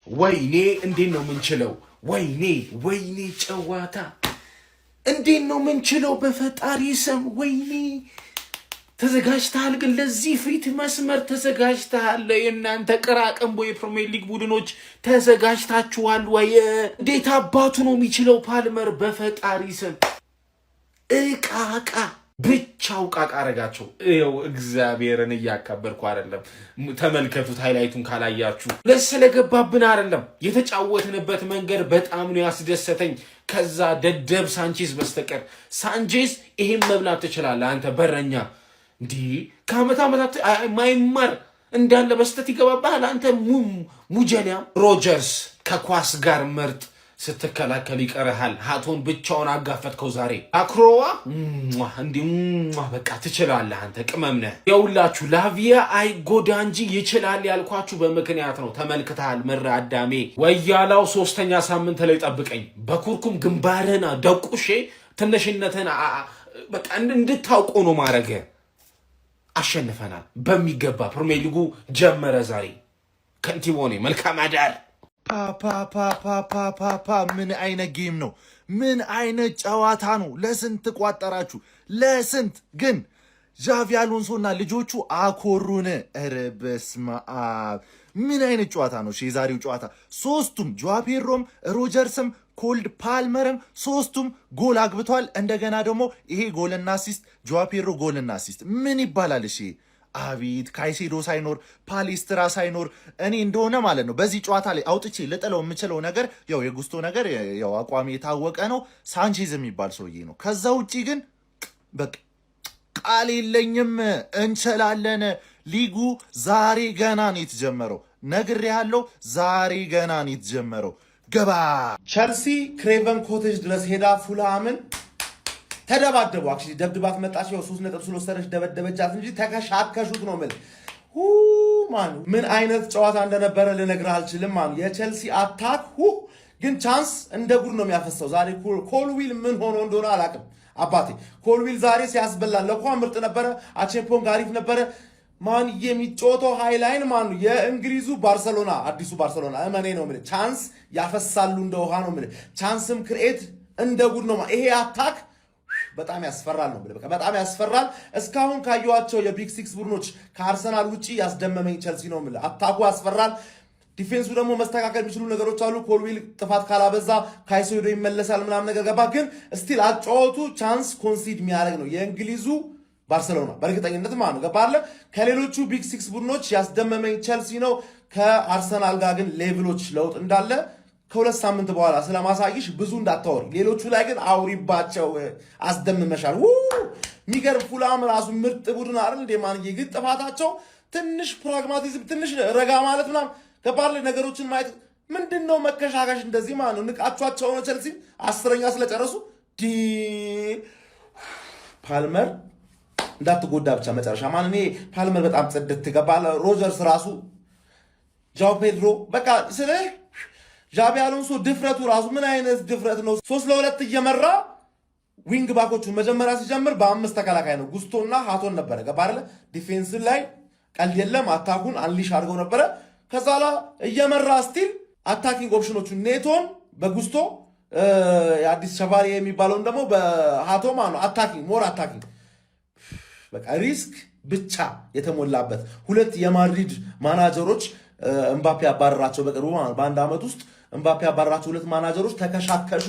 ወይኔ እንዴት ነው ምንችለው? ወይኔ ጨዋታ እንዴት ነው ምንችለው? በፈጣሪ ስም ወይኔ ተዘጋጅተሃል? ግን ለዚህ ፊት መስመር ተዘጋጅተሃል? የእናንተ ቅራቅንቦ የፕሪሚየር ሊግ ቡድኖች ተዘጋጅታችኋል ወይ? እንዴት አባቱ ነው የሚችለው ፓልመር? በፈጣሪ ስም እቃቃ ብቻው ቃቃ አረጋቸው። ይኸው እግዚአብሔርን እያካበርኩ አይደለም። ተመልከቱት ሃይላይቱን ካላያችሁ። ለስለገባብን አይደለም የተጫወትንበት መንገድ በጣም ነው ያስደሰተኝ። ከዛ ደደብ ሳንቼዝ በስተቀር ሳንቼዝ ይሄን መብላት ትችላለህ አንተ በረኛ። እንዲህ ከዓመታት ማይማር እንዳለ በስተት ይገባባል አንተ ሙጀሊያም። ሮጀርስ ከኳስ ጋር ምርጥ ስትከላከል ይቀርሃል። ሃቶን ብቻውን አጋፈጥከው ዛሬ። አክሮዋ እንዲህ በቃ ትችላለህ አንተ ቅመም ነህ። የውላችሁ ላቪያ አይጎዳ እንጂ ይችላል ያልኳችሁ በምክንያት ነው። ተመልክተሃል ምራ አዳሜ። ወያላው 3ኛ ሳምንት ላይ ጠብቀኝ። በኩርኩም ግንባርህን ደቁሼ ትንሽነትን በቃ እንድታውቁ ነው ማረገ። አሸንፈናል በሚገባ። ፕሪሚየር ሊጉ ጀመረ ዛሬ። ከንቲቦኔ መልካም አዳር። ፓፓ ምን አይነት ጌም ነው? ምን አይነት ጨዋታ ነው? ለስንት ቋጠራችሁ? ለስንት ግን ዣቪ አሎንሶና ልጆቹ አኮሩን። ኧረ በስመ አብ ምን አይነት ጨዋታ ነው የዛሬው ጨዋታ። ሶስቱም ጆዋ ፔድሮም፣ ሮጀርስም፣ ኮልድ ፓልመርም ሶስቱም ጎል አግብቷል። እንደገና ደግሞ ይሄ ጎልና አሲስት ጆዋ ፔድሮ ጎልና አሲስት ምን ይባላል? እሺ አቤት ካይሴዶ ሳይኖር ፓሌስትራ ሳይኖር እኔ እንደሆነ ማለት ነው በዚህ ጨዋታ ላይ አውጥቼ ልጥለው የምችለው ነገር ያው የጉስቶ ነገር ያው አቋሚ የታወቀ ነው። ሳንቼዝ የሚባል ሰውዬ ነው። ከዛ ውጪ ግን በቃ ቃል የለኝም። እንችላለን። ሊጉ ዛሬ ገና ነው የተጀመረው። ነግሬሃለሁ። ዛሬ ገና ነው የተጀመረው። ገባ። ቸልሲ ክሬቨን ኮቴጅ ድረስ ሄዳ ፉልሃምን ተደባደቡ። አክቹሊ ደብድባት መጣች። ያው 3 ነጥብ ስለወሰደች ደበደበቻት እንጂ ተከሻከሹት ነው ማለት ማን ምን አይነት ጨዋታ እንደነበረ ልነግርህ አልችልም። ማን የቸልሲ አታክ ግን ቻንስ እንደ ጉድ ነው የሚያፈሰው ዛሬ። ኮልዊል ምን ሆኖ እንደሆነ አላውቅም አባቴ። ኮልዊል ዛሬ ሲያስበላን ለኳ ምርጥ ነበረ። አቼፖንግ አሪፍ ነበረ። ማን የሚጮተው ሃይላይን ማን የእንግሊዙ ባርሰሎና አዲሱ ባርሰሎና እመኔ ነው ማለት ቻንስ ያፈሳሉ እንደ ውሃ ነው ማለት ቻንስም ክሬት እንደ ጉድ ነው። ይሄ አታክ በጣም ያስፈራል ነው በቃ በጣም ያስፈራል። እስካሁን ካዩዋቸው የቢግ 6 ቡድኖች ከአርሰናል ውጪ ያስደመመኝ ቸልሲ ነው ማለት አታኩ ያስፈራል። ዲፌንሱ ደግሞ መስተካከል የሚችሉ ነገሮች አሉ። ኮልዊል ጥፋት ካላበዛ ካይሴዶ ይመለሳል ምናምን ነገር ገባ። ግን ስቲል አጫወቱ ቻንስ ኮንሲድ የሚያደርግ ነው የእንግሊዙ ባርሰሎና በእርግጠኝነት ማለት ነው ገባለ። ከሌሎቹ ቢግ 6 ቡድኖች ያስደመመኝ ቸልሲ ነው። ከአርሰናል ጋር ግን ሌቭሎች ለውጥ እንዳለ ከሁለት ሳምንት በኋላ ስለማሳይሽ ብዙ እንዳታወሪ። ሌሎቹ ላይ ግን አውሪባቸው። አስደምመሻል። የሚገርም ፉላም ራሱ ምርጥ ቡድን አይደል እንዴ ማንዬ? ግን ጥፋታቸው ትንሽ ፕራግማቲዝም ትንሽ ረጋ ማለት ምናምን ገባለ። ነገሮችን ማየት ምንድነው መከሻከሽ እንደዚህ ማለት ነው። ንቃቿቸው ነው ቸልሲ 10ኛ ስለጨረሱ ፓልመር እንዳትጎዳ ብቻ መጨረሻ ማን እኔ ፓልመር በጣም ጽድት ገባለ። ሮጀርስ ራሱ ጃው ፔድሮ በቃ ስለ ዣቪ አሎንሶ ድፍረቱ ራሱ ምን አይነት ድፍረት ነው? 3-2 እየመራ ዊንግ ባኮቹ መጀመሪያ ሲጀምር በ5 ተከላካይ ነው ጉስቶና ሃቶን ነበረ ገባ አይደለ? ዲፌንስ ላይ ቀልድ የለም። አታኩን አንሊሽ አድርገው ነበረ። ከዛ ላ እየመራ ስቲል አታኪንግ ኦፕሽኖቹ ኔቶን በጉስቶ የአዲስ ሸቫሪ የሚባለውን ደግሞ በሃቶ ነው አታኪንግ ሞር አታኪንግ በቃ ሪስክ ብቻ የተሞላበት ሁለት የማድሪድ ማናጀሮች እምባፔ ያባረራቸው በቅርቡ በአንድ ዓመት ውስጥ እምባፔ ያባረራቸው ሁለት ማናጀሮች ተከሻከሹ።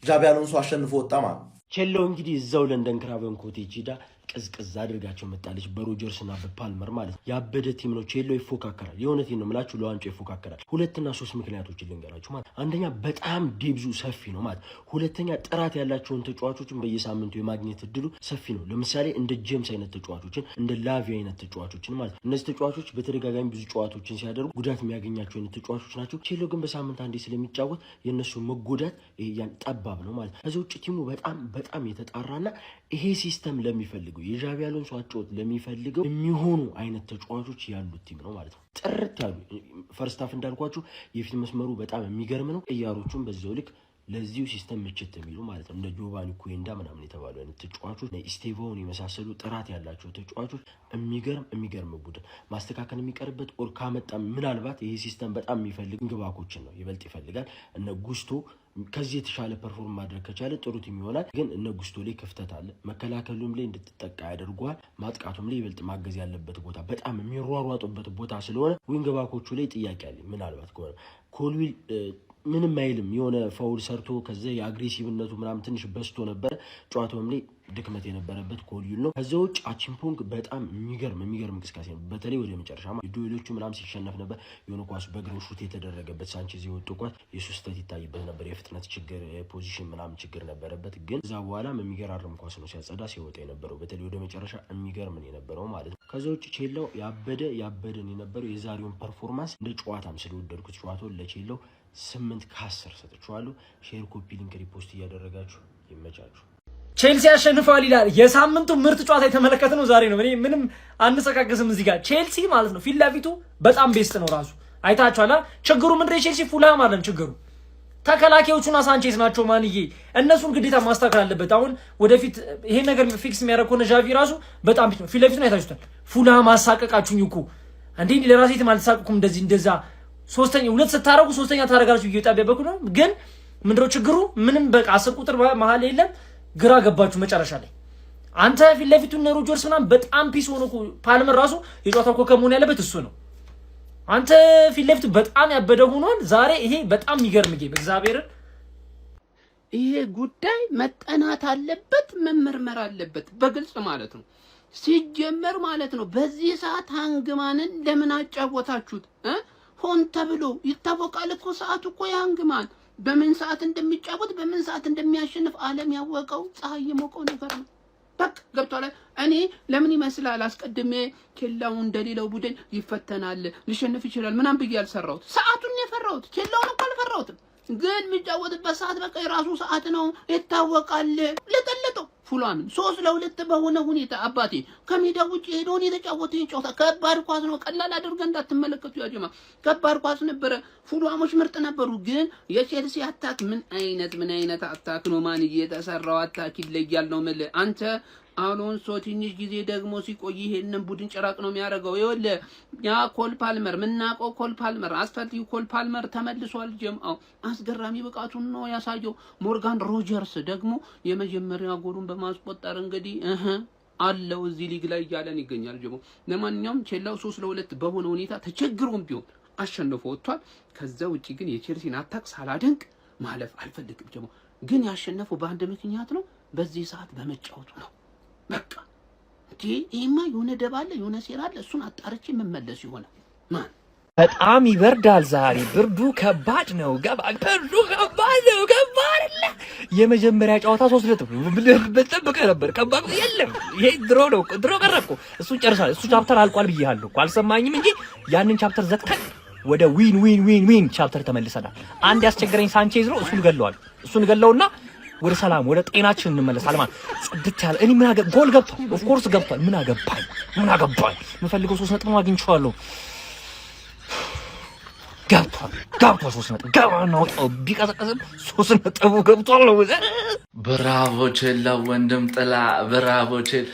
ዣቪ አሎንሶ አሸንፎ ወጣ ማለት ቼሎ እንግዲህ እዛው ለንደን ክራቨን ኮቴጅ ሄዳ ቅዝቅዝ አድርጋቸው መጣለች በሮጀርስ እና በፓልመር ማለት ነው። ያበደ ቲም ነው። ቼሎ ይፎካከራል። የእውነቴን ነው የምላችሁ ለዋንጫው ይፎካከራል። 2 እና 3 ምክንያቶችን ልንገራችሁ ማለት አንደኛ በጣም ዴብዙ ሰፊ ነው ማለት፣ ሁለተኛ ጥራት ያላቸውን ተጫዋቾችን በየሳምንቱ የማግኘት እድሉ ሰፊ ነው። ለምሳሌ እንደ ጄምስ አይነት ተጫዋቾችን እንደ ላቪ አይነት ተጫዋቾችን ማለት እነዚህ ተጫዋቾች በተደጋጋሚ ብዙ ጨዋታዎችን ሲያደርጉ ጉዳት የሚያገኛቸው አይነት ተጫዋቾች ናቸው። ቼሎ ግን በሳምንት አንዴ ስለሚጫወት የእነሱ መጎዳት ያን ጠባብ ነው ማለት። ከዚ ውጭ ቲሙ በጣም የተጣራና ይሄ ሲስተም ለሚፈልገው የዣቪ አሎንሶ አጫወት ለሚፈልገው የሚሆኑ አይነት ተጫዋቾች ያሉት ቲም ነው ማለት ነው። ጥርት ያሉ ፈርስት ሃፍ እንዳልኳችሁ የፊት መስመሩ በጣም የሚገርም ነው። ቅያሮቹም በዛው ልክ ለዚሁ ሲስተም ምችት የሚሉ ማለት ነው። እንደ ጆቫኒ ኩዌንዳ ምናምን የተባሉ አይነት ተጫዋቾች ኢስቴቫውን የመሳሰሉ ጥራት ያላቸው ተጫዋቾች የሚገርም ቡድን ማስተካከል የሚቀርበት ኦር ካመጣ ምናልባት ይሄ ሲስተም በጣም የሚፈልግ ግባኮችን ነው ይበልጥ ይፈልጋል። እነ ጉስቶ ከዚህ የተሻለ ፐርፎርም ማድረግ ከቻለ ጥሩ ቲም ይሆናል። ግን እነ ጉስቶ ላይ ክፍተት አለ። መከላከሉም ላይ እንድትጠቃ ያደርጓል። ማጥቃቱም ላይ ይበልጥ ማገዝ ያለበት ቦታ በጣም የሚሯሯጡበት ቦታ ስለሆነ ዊንግ ባኮቹ ላይ ጥያቄ አለ። ምናልባት ከሆነ ኮልዊል ምንም አይልም የሆነ ፋውል ሰርቶ ከዛ የአግሬሲቭነቱ ምናምን ትንሽ በስቶ ነበር። ጨዋታውም ላይ ድክመት የነበረበት ኮልዊል ነው። ከዛ ውጭ አቺምፖንግ በጣም የሚገርም እንቅስቃሴ ነው። በተለይ ወደ መጨረሻ ዱኤሎቹ ምናምን ሲሸነፍ ነበር። የሆነ ኳስ በእግሩ ሹት የተደረገበት ሳንቼዝ የወጡ ኳስ የሱ ስህተት ይታይበት ነበር። የፍጥነት ችግር፣ የፖዚሽን ምናምን ችግር ነበረበት። ግን እዛ በኋላም የሚገራርም ኳስ ነው ሲያጸዳ ሲወጣ የነበረው። በተለይ ወደ መጨረሻ የሚገርም ነው የነበረው ማለት ነው። ከዛ ውጭ ቼላው ያበደን የነበረው የዛሬውን ፐርፎርማንስ እንደ ጨዋታም ስለወደድኩት ጨዋታውን ለቼላው 8 ከ10 ሰጥቻለሁ። ሼር፣ ኮፒ ሊንክ፣ ሪፖስት እያደረጋችሁ ይመቻችሁ። ቼልሲ ያሸንፋል ይላል። የሳምንቱ ምርጥ ጨዋታ የተመለከትነው ዛሬ ነው። እኔ ምንም አንሰቃቀስም እዚህ ጋር ቼልሲ ማለት ነው ፊት ለፊቱ በጣም ቤስት ነው ራሱ አይታችኋላ። ችግሩ ምንድነው? የቼልሲ ፉልሃም አይደለም ችግሩ ተከላካዮቹና ሳንቼዝ ናቸው። ማንዬ እነሱን ግዴታ ማስተካከል አለበት። አሁን ወደፊት ይሄን ነገር ፊክስ የሚያደርግ ከሆነ ዣቪ ራሱ በጣም ፊት ለፊቱን አይታችሁታል። ፉልሃም አሳቀቃችሁኝ እኮ እንዴ! ለራሴት አልተሳቀቁም እንደዛ ሶስተኛ ሁለት ስታረጉ ሶስተኛ ታረጋላችሁ እየጣበበኩ ነው። ግን ምንድነው ችግሩ? ምንም በቃ 10 ቁጥር መሀል የለም። ግራ ገባችሁ መጨረሻ ላይ። አንተ ፊት ለፊቱ እነ ሮጀርስ ምናምን በጣም ፒስ ሆኖ ፓልመር ራሱ የጨዋታው ኮከብ መሆን ያለበት እሱ ነው። አንተ ፊት ለፊቱ በጣም ያበደ ሆኗል ዛሬ። ይሄ በጣም የሚገርም ጌም እግዚአብሔርን። ይሄ ጉዳይ መጠናት አለበት፣ መመርመር አለበት በግልጽ ማለት ነው። ሲጀመር ማለት ነው በዚህ ሰዓት ሃንግማንን ለምን አጫወታችሁት? ሆን ተብሎ ይታወቃል እኮ ሰዓቱ እኮ የሃንግማን በምን ሰዓት እንደሚጫወት በምን ሰዓት እንደሚያሸንፍ ዓለም ያወቀው ፀሐይ የሞቀው ነገር ነው። በቃ ገብቷል። እኔ ለምን ይመስላል አስቀድሜ ኬላው እንደሌላው ቡድን ይፈተናል ሊሸነፍ ይችላል ምናምን ብዬ አልሰራሁት። ሰዓቱን የፈራሁት ኬላውን እኮ አልፈራሁትም። ግን የሚጫወትበት ሰዓት በቃ የራሱ ሰዓት ነው ይታወቃል። ለጠለጠው ፉልሃምን 3-2 በሆነ ሁኔታ አባቴ ከሜዳ ውጪ ሄዶን የተጫወተ ጨዋታ ከባድ ኳስ ነው። ቀላል አድርገን እንዳትመለከቱ ያጀማ ከባድ ኳስ ነበረ። ፉልሃሞች ምርጥ ነበሩ። ግን የቼልሲ አታክ ምን አይነት አታክ ነው? ማን እየተሰራው አታክ ይለያል ነው ማለት አንተ አሎንሶ ትንሽ ጊዜ ደግሞ ሲቆይ ይሄንን ቡድን ጭራቅ ነው የሚያደርገው። ይኸውልህ ያ ኮል ፓልመር ምናቀው ኮል ፓልመር አስፈልጊው ኮል ፓልመር ተመልሷል። ጀምአው አስገራሚ ብቃቱን ነው ያሳየው። ሞርጋን ሮጀርስ ደግሞ የመጀመሪያ ጎሉን በማስቆጠር እንግዲህ አለው እዚህ ሊግ ላይ ያለን ይገኛል። ጀሞ ለማንኛውም ቼላው 3-2 በሆነ ሁኔታ ተቸግሮም ቢሆን አሸንፎ ወጥቷል። ከዛ ውጪ ግን የቼልሲን አታክ ሳላደንቅ ማለፍ አልፈልግም። ጀሞ ግን ያሸነፈው በአንድ ምክንያት ነው። በዚህ ሰዓት በመጫወቱ ነው። በቃ ይሄማ የሆነ ደባለ የሆነ ሴራለ እሱን አጣርቼ መመለስ ይሆናል። ማን በጣም ይበርዳል ዛሬ። ብርዱ ከባድ ነው። ብርዱ ከባድ ነው። የመጀመሪያ ጨዋታ 3-0 በጠብቀ ነበር። ከባድ የለም። ይሄ ድሮ ቀረኩ። እሱን ጨርሳል። እሱ ቻፕተር አልቋል ብዬሃለሁ እኮ አልሰማኝም እንጂ ያንን ቻፕተር ዘግተን ወደ ዊን ቻፕተር ተመልሰናል። አንድ ያስቸገረኝ ሳንቼዝ ነው። እሱን ገለውና ወደ ሰላም ወደ ጤናችን እንመለሳለን ማለት ጽድት ያለ እኔ ምን አገባኝ። ጎል ገብቷል፣ ኦፍ ኮርስ ገብቷል። ምን አገባኝ የምፈልገው 3 ነጥብ አግኝቼዋለሁ። ገብቷል 3 ነጥብ ገባና ወጣው። ቢቀዘቀዝም 3 ነጥቡ ገብቷል ነው። ብራቮ ቼላው ወንድም ጥላ፣ ብራቮ ቼል።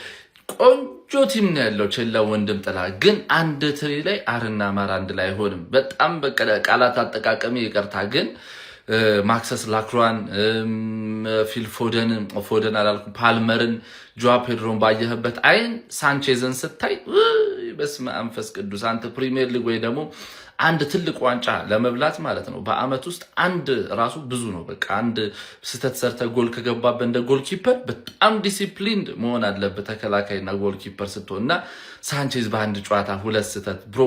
ቆንጆ ቲም ነው ያለው ቼላው ወንድም ጥላ። ግን አንድ ትሪ ላይ አርና ማር አንድ ላይ አይሆንም። በጣም በቃላት አጠቃቀሚ ይቅርታ። ግን ማክሰስ ላክሯን ፊል ፎደን አላልኩም ፓልመርን ጆዋ ፔድሮን ባየህበት አይን ሳንቼዝን ስታይ በስመ አብ መንፈስ ቅዱስ አንተ ፕሪሚየር ሊግ ወይ ደግሞ አንድ ትልቅ ዋንጫ ለመብላት ማለት ነው በአመት ውስጥ አንድ ራሱ ብዙ ነው። በቃ አንድ ስህተት ሰርተ ጎል ከገባበት እንደ ጎልኪፐር በጣም ዲሲፕሊንድ መሆን አለበት ተከላካይና ጎልኪፐር ስትሆንና ሳንቼዝ በአንድ ጨዋታ 2 ስህተት ብሮ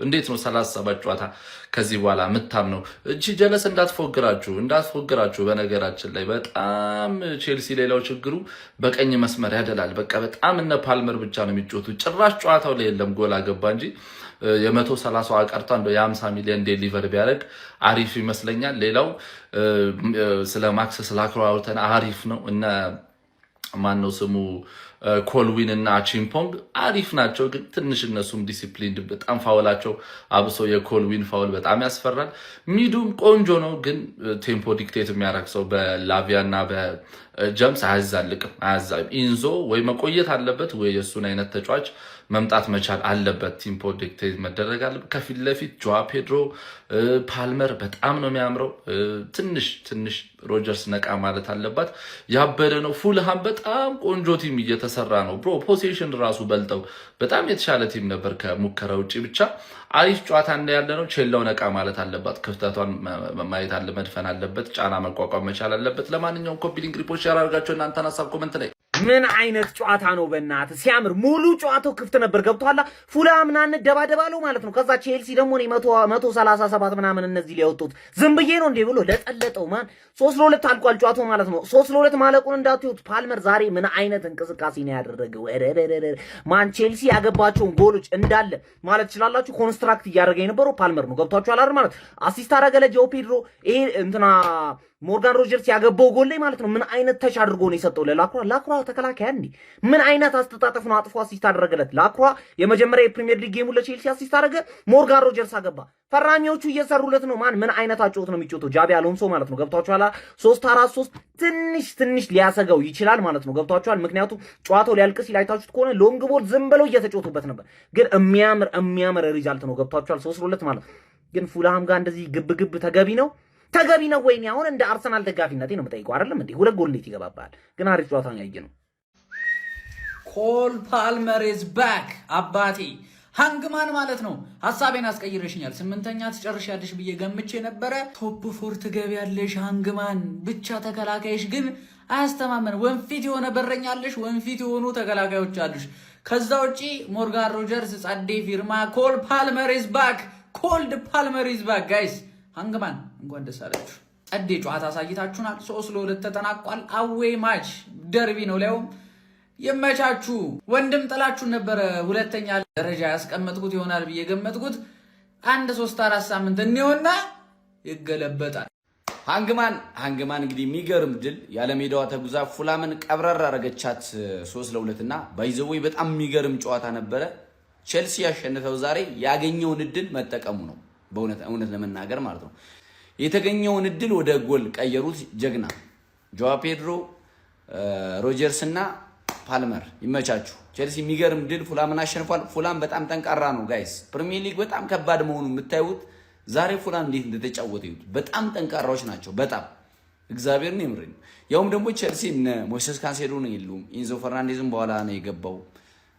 እንዴት ነው 37 ጨዋታ ከዚህ በኋላ ምታም ነው እቺ ጀለስ እንዳትፎግራችሁ። በነገራችን ላይ በጣም ቼልሲ ሌላው ችግሩ በቀኝ መስመር ያደላል። በቃ በጣም እነ ፓልመር ብቻ ነው የሚጫወቱት። ጭራሽ ጨዋታው ላይ የለም ጎል አገባ እንጂ የ130 አቀርታ እንደ የ50 ሚሊዮን ዴሊቨር ቢያደርግ አሪፍ ይመስለኛል። ሌላው ስለ ማክሰስ ላክሯውተን አሪፍ ነው። እና ማን ነው ስሙ ኮልዊን እና ቺምፖንግ አሪፍ ናቸው፣ ግን ትንሽ እነሱም ዲሲፕሊን በጣም ፋውላቸው አብሶ የኮልዊን ፋውል በጣም ያስፈራል። ሚዱም ቆንጆ ነው፣ ግን ቴምፖ ዲክቴት የሚያደርግ ሰው በላቪያ እና በጀምስ አያዛልቅም። ኢንዞ ወይ መቆየት አለበት ወይ የእሱን አይነት ተጫዋች መምጣት መቻል አለበት። ቲምፖ ዲክቴት መደረግ አለበት። ከፊት ለፊት ጆዋ ፔድሮ፣ ፓልመር በጣም ነው የሚያምረው። ትንሽ ሮጀርስ ነቃ ማለት አለባት። ያበደ ነው። ፉልሃም በጣም ቆንጆ ቲም እየተሰራ ነው ብሮ። ፖሴሽን ራሱ በልጠው በጣም የተሻለ ቲም ነበር ከሙከራ ውጭ። ብቻ አሪፍ ጨዋታ ያለ ነው። ቼላው ነቃ ማለት አለባት። ክፍተቷን ማየት አለ፣ መድፈን አለበት። ጫና መቋቋም መቻል አለበት። ለማንኛውም ኮፒ ሊንክ ሪፖርት ሼር አድርጋችሁ እናንተን ሀሳብ ኮሜንት ላይ ምን አይነት ጨዋታ ነው በእናትህ ሲያምር። ሙሉ ጨዋታው ክፍት ነበር። ገብቷላ ፉልሃም ምናምን ደባደባለው ማለት ነው። ከዛ ቼልሲ ደግሞ 137 ምናምን እነዚህ ሊያወጡት ዝም ብዬ ነው እንዴ ብሎ ለጠለጠው ማን 3-2 አልቋል ጨዋታው ማለት ነው። 3-2 ማለቁን እንዳትዩት። ፓልመር ዛሬ ምን አይነት እንቅስቃሴ ነው ያደረገው ማን። ቼልሲ ያገባቸውን ጎሎች እንዳለ ማለት ትችላላችሁ ኮንስትራክት እያደረገ የነበረው ፓልመር ነው። ገብቷችኋል አይደል ማለት አሲስት አደረገ ለጆ ፔድሮ። ይሄ እንትና ሞርጋን ሮጀርስ ያገባው ጎል ላይ ማለት ነው ምን አይነት ተች አድርጎ ነው የሰጠው ለላክሯ ተከላካይ እንዴ። ምን አይነት አስተጣጠፍ ነው አጥፎ አሲስት አደረገለት ላክሯ። የመጀመሪያ የፕሪሚየር ሊግ ጌሙ ለቼልሲ አሲስት አደረገ፣ ሞርጋን ሮጀርስ አገባ። ፈራሚዎቹ እየሰሩለት ነው ማን። ምን አይነት አጨውት ነው የሚጮተው ጃቢ አሎንሶ ማለት ነው። ገብቷችኋል 3-4-3 ትንሽ ሊያሰጋው ይችላል ማለት ነው። ገብቷችኋል። ምክንያቱም ጨዋታው ሊያልቅ ሲል አይታችሁት ከሆነ ሎንግ ቦል ዝም ብለው እየተጮቱበት ነበር፣ ግን የሚያምር ሪዛልት ነው። ገብቷችኋል 3-2 ማለት ግን ፉልሃም ጋር እንደዚህ ግብ ተገቢ ነው ወይ? አሁን እንደ አርሰናል ደጋፊነቴ ነው የምጠይቀው አይደለም እንዴ? 2 ጎል እንዴት ይገባባል? ግን አሪፍ ጨዋታ ነው ያየ ነው። ኮል ፓልመር ኢዝ ባክ አባቴ። ሃንግማን ማለት ነው። ሐሳቤን አስቀይረሽኛል። 8ኛ ትጨርሻለሽ ብዬ ገምቼ ነበረ። ቶፕ 4 ትገቢያለሽ ሃንግማን። ብቻ ተከላካይሽ ግን አያስተማመን። ወንፊት የሆነ በረኛለሽ፣ ወንፊት የሆኑ ተከላካዮች አሉሽ። ከዛ ውጪ ሞርጋን ሮጀርስ ጸዴ ፊርማ። ኮል ፓልመር ኢዝ ባክ። ኮልድ ፓልመር ኢዝ ባክ ጋይስ። ሃንግማን እንኳን ደስ አላችሁ። ጸዴ ጨዋታ አሳይታችሁናል። 3-2 ተጠናቋል። አዌይ ማች ደርቢ ነው። ሊያውም የመቻችሁ ወንድም ጥላችሁ ነበረ። 2ኛ ደረጃ ያስቀመጥኩት ይሆናል ብዬ ገመጥኩት። 1-3-4 ሳምንት እንየውና ይገለበጣል። ሃንግማን እንግዲህ የሚገርም ድል ያለሜዳዋ ተጉዛ ፉልሃምን ቀብረር አረገቻት 3-2 እና ባይዘዌ በጣም የሚገርም ጨዋታ ነበረ። ቼልሲ ያሸነፈው ዛሬ ያገኘውን እድል መጠቀሙ ነው። በእውነት ለመናገር ማለት ነው። የተገኘውን እድል ወደ ጎል ቀየሩት። ጀግና ጆዋ ፔድሮ፣ ሮጀርስ እና ፓልመር ይመቻችሁ። ቼልሲ የሚገርም ድል ፉልሃምን አሸንፏል። ፉልሃም በጣም ጠንካራ ነው ጋይስ። ፕሪሚየር ሊግ በጣም ከባድ መሆኑ የምታዩት ዛሬ ፉልሃም እንዴት እንደተጫወተ ይሁት። በጣም ጠንካራዎች ናቸው። በጣም እግዚአብሔርን ይምርኝ። ያውም ደግሞ ቼልሲ እነ ሞይሴስ ካንሴዶ ነው የሉም። ኢንዞ ፈርናንዴዝም በኋላ ነው የገባው።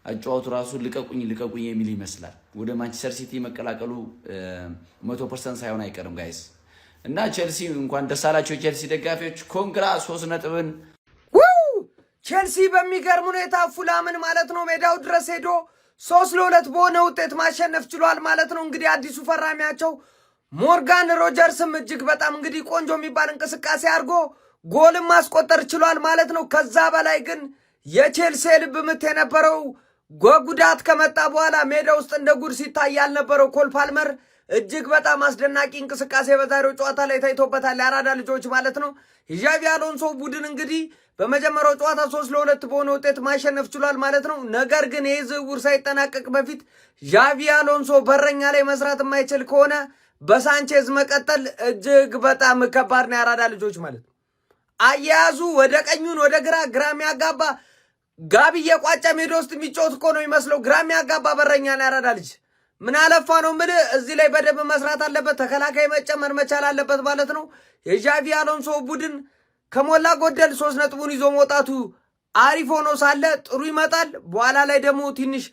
አጫዋቱ ራሱ ልቀቁኝ የሚል ይመስላል። ወደ ማንቸስተር ሲቲ መቀላቀሉ 100% ሳይሆን አይቀርም ጋይስ። እና ቼልሲ እንኳን ደስ አላችሁ ቼልሲ ደጋፊዎች፣ ኮንግራ 3 ነጥብን ቼልሲ በሚገርም ሁኔታ ፉልሃምን ማለት ነው ሜዳው ድረስ ሄዶ 3-2 በሆነ ውጤት ማሸነፍ ችሏል ማለት ነው። እንግዲህ አዲሱ ፈራሚያቸው ሞርጋን ሮጀርስም እጅግ በጣም እንግዲህ ቆንጆ የሚባል እንቅስቃሴ አድርጎ ጎልም ማስቆጠር ችሏል ማለት ነው። ከዛ በላይ ግን የቼልሲ ልብ ምት የነበረው ጉዳት ከመጣ በኋላ ሜዳ ውስጥ እንደ ጉድ ሲታይ ያልነበረው ኮል ፓልመር እጅግ በጣም አስደናቂ እንቅስቃሴ በዛሬው ጨዋታ ላይ ታይቶበታል። የአራዳ ልጆች ማለት ነው። ዣቪ አሎንሶ ቡድን እንግዲህ በመጀመሪያው ጨዋታ 3-2 በሆነ ውጤት ማሸነፍ ችሏል ማለት ነው። ነገር ግን ይህ ዝውውር ሳይጠናቀቅ በፊት ዣቪ አሎንሶ በረኛ ላይ መስራት የማይችል ከሆነ በሳንቼዝ መቀጠል እጅግ በጣም ከባድ ነው። የአራዳ ልጆች ማለት ነው። አያያዙ ወደ ቀኙን ወደ ግራ የሚያጋባ ጋቢ የቋጫ ሜዳ ውስጥ የሚጫወት እኮ ነው የሚመስለው። ግራ የሚያጋባ በረኛ ነው የአራዳ ልጅ። ምን አለፋ ነው ምን እዚህ ላይ በደንብ መስራት አለበት። ተከላካይ መጨመር መቻል አለበት ማለት ነው። የዣቪ አሎንሶ ቡድን ከሞላ ጎደል 3 ነጥቡን ይዞ መውጣቱ አሪፍ ሆኖ ሳለ ጥሩ ይመጣል። በኋላ ላይ ደግሞ ትንሽ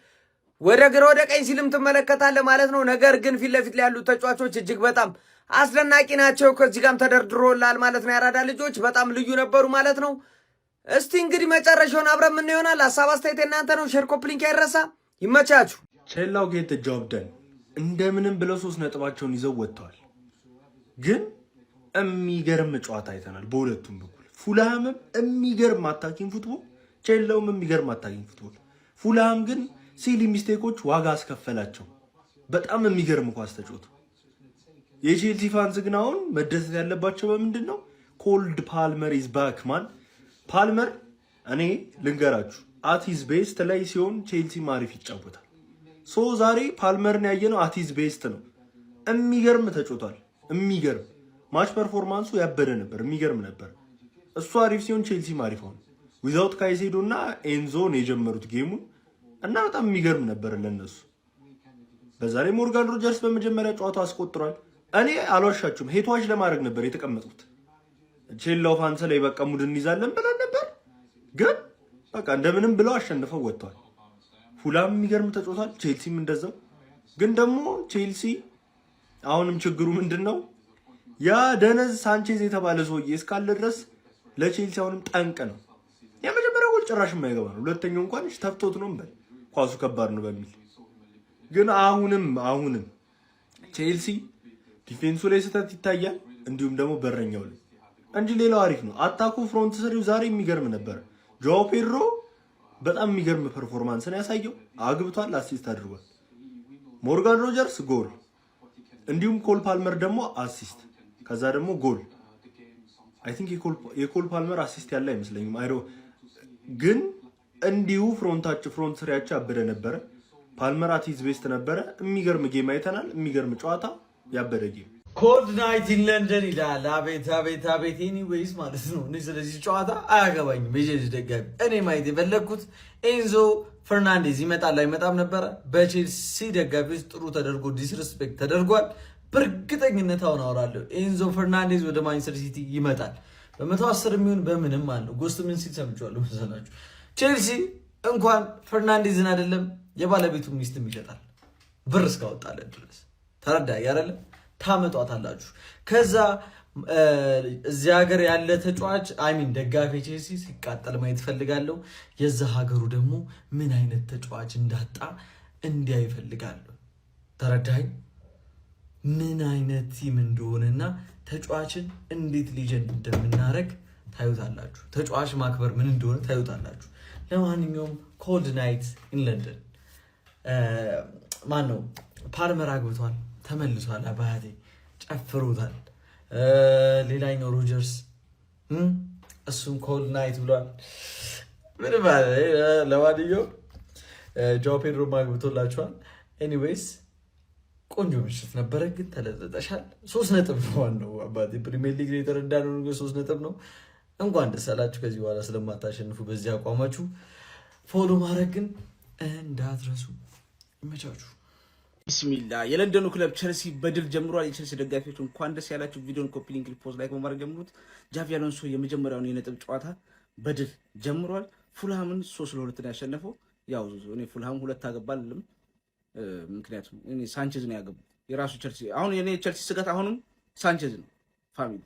ወደ ግራ ወደ ቀኝ ሲልም ትመለከታለህ ማለት ነው። ነገር ግን ፊት ለፊት ላይ ያሉት ተጫዋቾች እጅግ በጣም አስደናቂ ናቸው። ከዚህ ጋርም ተደርድሮላል ማለት ነው። የአራዳ ልጆች በጣም ልዩ ነበሩ ማለት ነው። እስቲ እንግዲህ መጨረሻውን አብረን ምን ይሆናል? ሐሳብ አስተያየት እናንተ ነው። ሼር ኮፕሊንክ አይረሳ። ይመቻችሁ። ቼላው ጌት ጆብ ደን እንደምንም ብለው 3 ነጥባቸውን ይዘው ወጥተዋል። ግን የሚገርም ጨዋታ አይተናል በሁለቱም በኩል። ፉልሃምም የሚገርም አታኪንግ ፉትቦል፣ ቼላውም የሚገርም አታኪንግ ፉትቦል። ፉልሃም ግን ሲሊ ሚስቴኮች ዋጋ አስከፈላቸው። በጣም የሚገርም ኳስ ተጫወቱ። የቼልሲ ፋንስ ግን አሁን መደሰት ያለባቸው በምንድን ነው? ኮልድ ፓልመር ኢዝ ባክ ማን። ፓልመር እኔ ልንገራችሁ አቲዝ ቤስት ላይ ሲሆን ቼልሲ ማሪፍ ይጫወታል። ሶ ዛሬ ፓልመርን ያየነው አቲዝ ቤስት ነው። የሚገርም ተጫውቷል። የሚገርም ማች ፐርፎርማንሱ ያበደ ነበር። የሚገርም ነበር። እሱ አሪፍ ሲሆን ቼልሲ ማሪፍ ሆነ። ዊዛውት ካይሴዶ እና ኤንዞ ነው የጀመሩት ጌሙን እና በጣም የሚገርም ነበር ለነሱ። በዛ ላይ ሞርጋን ሮጀርስ በመጀመሪያ ጨዋታው አስቆጥሯል። እኔ አልዋሻችሁም ሄቷች ለማድረግ ነበር የተቀመጡት። ቼላው ፋንሰ ላይ በቃ ሙድ እንይዛለን ብለን ነበር፣ ግን በቃ እንደምንም ብለው አሸንፈው ወጥቷል። ፉላም የሚገርም ተጫውቷል፣ ቼልሲም እንደዛው። ግን ደግሞ ቼልሲ አሁንም ችግሩ ምንድነው? ያ ደነዝ ሳንቼዝ የተባለ ሰውዬ እስካለ ድረስ ለቼልሲ አሁንም ጠንቅ ነው። የመጀመሪያው ጎል ጭራሽ የማይገባ ነው። ሁለተኛው እንኳን ተፍቶት ነው እንበል ኳሱ ከባድ ነው በሚል ግን አሁንም ቼልሲ ዲፌንሱ ላይ ስህተት ይታያል፣ እንዲሁም ደግሞ በረኛው ላይ እንጂ ሌላው አሪፍ ነው። አታኩ ፍሮንት ስሪው ዛሬ የሚገርም ነበር። ጆ ፔድሮ በጣም የሚገርም ፐርፎርማንስን ያሳየው፣ አግብቷል፣ አሲስት አድርጓል። ሞርጋን ሮጀርስ ጎል፣ እንዲሁም ኮል ፓልመር ደግሞ አሲስት፣ ከዛ ደግሞ ጎል። አይ ቲንክ የኮል ፓልመር አሲስት ያለ አይመስለኝም አይሮ ግን እንዲሁ ፍሮንት ስሪያቸው ያበደ ነበረ። ፓልመር አቲዝ ቤስት ነበረ። የሚገርም ጌም አይተናል። የሚገርም ጨዋታ፣ ያበደ ጌም። ኮልድ ናይት ኢን ለንደን ይላል። አቤት አቤት አቤት። ኤኒዌይስ ማለት ነው እኔ ስለዚህ ጨዋታ አያገባኝም። የቼልሲ ደጋፊ እኔ ማየት የፈለግኩት ኤንዞ ፈርናንዴዝ ይመጣል አይመጣም ነበረ። በቼልሲ ደጋፊዎች ጥሩ ተደርጎ ዲስሪስፔክት ተደርጓል። በእርግጠኝነት አሁን አወራለሁ ኤንዞ ፈርናንዴዝ ወደ ማንቸስተር ሲቲ ይመጣል። በ110 የሚሆን በምንም አለው። ጎስት ምን ሲል ሰምቼዋለሁ መሰላችሁ? ቼልሲ እንኳን ፈርናንዴዝን አይደለም የባለቤቱ ሚስትም ይሸጣል ብር እስካወጣለን ድረስ። ተረዳይ አይደለም? ታመጧታላችሁ። ከዛ እዚህ ሀገር ያለ ተጫዋች አይሚን ደጋፊ ቼልሲ ሲቃጠል ማየት ፈልጋለሁ። የዛ ሀገሩ ደግሞ ምን አይነት ተጫዋች እንዳጣ እንዲያ ይፈልጋለሁ። ተረዳይ? ምን አይነት ቲም እንደሆነና ተጫዋችን እንዴት ሊጀንድ እንደምናረግ ታዩታላችሁ። ተጫዋች ማክበር ምን እንደሆነ ታዩታላችሁ። ለማንኛውም ኮልድ ናይት ኢን ለንደን። ማን ነው ፓልመር አግብቷል፣ ተመልሷል፣ አባቴ ጨፍሮታል። ሌላኛው ሮጀርስ እሱም ኮልድ ናይት ብሏል። ምን ማለት ለማንኛውም ጆ ፔድሮ አግብቶላችኋል። ኤኒዌይስ ቆንጆ ምሽት ነበረ፣ ግን ተለጠጠሻል። 3 ነጥብ ነው ዋናው አባቴ። ፕሪሚየር ሊግ የተረዳነው 3 ነጥብ ነው። እንኳን ደስ አላችሁ። ከዚህ በኋላ ስለማታሸንፉ በዚህ አቋማችሁ ፎሎ ማድረግ ግን እንዳትረሱ። ይመቻችሁ። ቢስሚላ። የለንደኑ ክለብ ቸልሲ በድል ጀምሯል። የቸልሲ ደጋፊዎች እንኳን ደስ ያላችሁ። ቪዲዮን ኮፒ ሊንክ፣ ሪፖስት፣ ላይክ በማድረግ ጀምሩት። ጃቪ አሎንሶ የመጀመሪያውን የነጥብ ጨዋታ በድል ጀምሯል። ፉልሃምን 3-2 ነው ያሸነፈው። ያው እኔ ፉልሃም 2 አገባልም፣ ምክንያቱም እኔ ሳንቼዝ ነው ያገባው የራሱ ቸልሲ። አሁን የኔ ቸልሲ ስጋት አሁንም ሳንቼዝ ነው። ፋሚሊ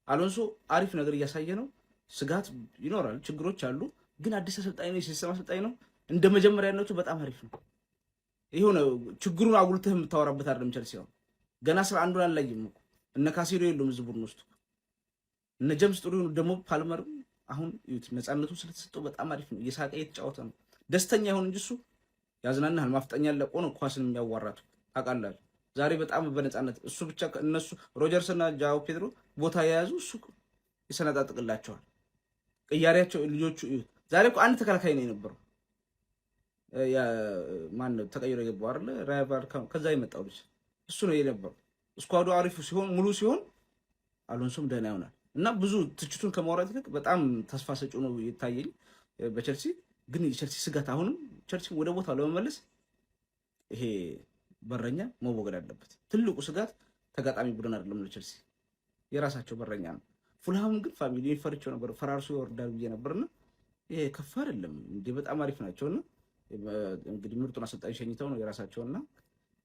አሎንሶ አሪፍ ነገር እያሳየ ነው። ስጋት ይኖራል፣ ችግሮች አሉ፣ ግን አዲስ አሰልጣኝ ነው፣ የሲስተም አሰልጣኝ ነው። እንደ መጀመሪያነቱ በጣም አሪፍ ነው። ይሄው ነው ችግሩን አጉልተህ የምታወራበት አይደለም። ቸልሲ አሁን ገና 11 አላየም እኮ እነ ካሴዶ የለውም እዚህ ቡድን ውስጥ እነ ጀምስ ጥሩ ደግሞ ፓልመር አሁን ዩት ነፃነቱ ስለተሰጠው በጣም አሪፍ ነው። እየሳቀ እየተጫወተ ነው። ደስተኛ ይሁን እንጂ እሱ ያዝናናል። ማፍጠኛ ለቆ ነው ኳስን የሚያዋራቱ ታውቃላችሁ። ዛሬ በጣም በነፃነት እሱ ብቻ እነሱ ሮጀርስ እና ጃኦ ፔድሮ ቦታ የያዙ እሱ ይሰነጣጥቅላቸዋል። ቅያሪያቸው ልጆቹ ዛሬ እኮ አንድ ተከላካይ ነው የነበረው። ማን ነው ተቀይሮ የገባው አይደል? ራይቫል ከዛ የመጣው ልጅ እሱ ነው የነበረው። ስኳዱ አሪፍ ሲሆን ሙሉ ሲሆን አሎንሶም ደህና ይሆናል እና ብዙ ትችቱን ከማውራት ይልቅ በጣም ተስፋ ሰጪው ነው የታየኝ በቸልሲ። ግን የቸልሲ ስጋት አሁንም ቸልሲ ወደ ቦታው ለመመለስ ይሄ በረኛ መወገድ አለበት። ትልቁ ስጋት ተጋጣሚ ቡድን አይደለም ለቸልሲ የራሳቸው በረኛ ነው። ፉልሃም ግን ፋሚሊ ፈርቸው ነበር፣ ፈራርሶ ይወርዳል ብዬ ነበርና ይሄ ከፍ አይደለም እንዴ፣ በጣም አሪፍ ናቸውና እንግዲህ ምርጡን አሰልጣኝ ሸኝተው ነው የራሳቸውና